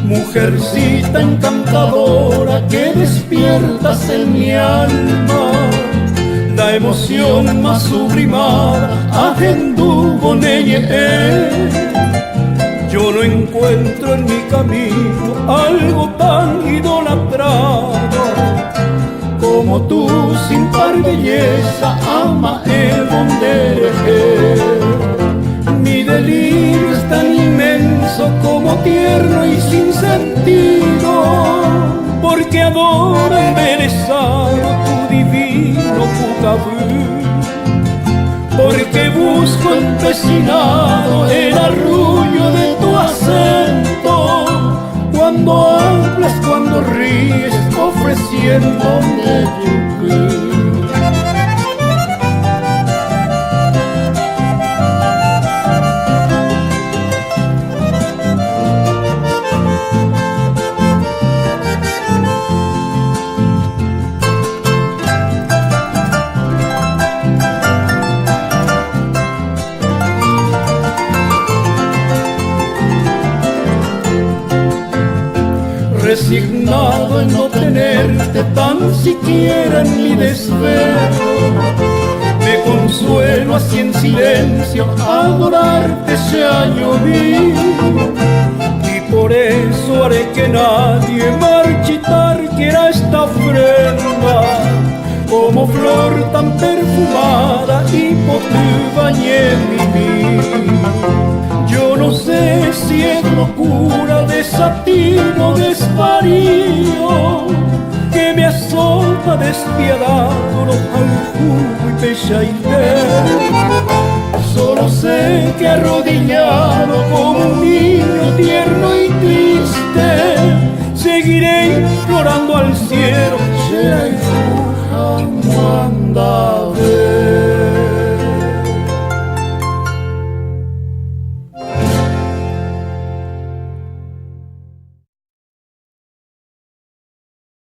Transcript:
Mujercita encantadora que despiertas en mi alma, la emoción más sublimada ajenduvo neye. Yo no encuentro en mi camino algo tan idolatrado como tú, sin par belleza, ama el bondere. Mi delirio es tan inmenso como tierno y sin sentido, porque adoro embelesado tu divino Pucabú, porque busco empecinado el arrullo de tu acento, cuando hablas, cuando ríes, ofreciéndome yucú. Resignado en no tenerte tan siquiera en mi desvelo, me consuelo así en silencio, adorarte sea llovido, y por eso haré que nadie marchitar quiera esta ofrenda, como flor tan perfumada y potú bañé mi vida. Yo no sé si es locura, desatino, desvarío, que me azota despiadado al jugo y pechaité. Solo sé que arrodillado como un niño tierno y triste, seguiré implorando al cielo, será y anda.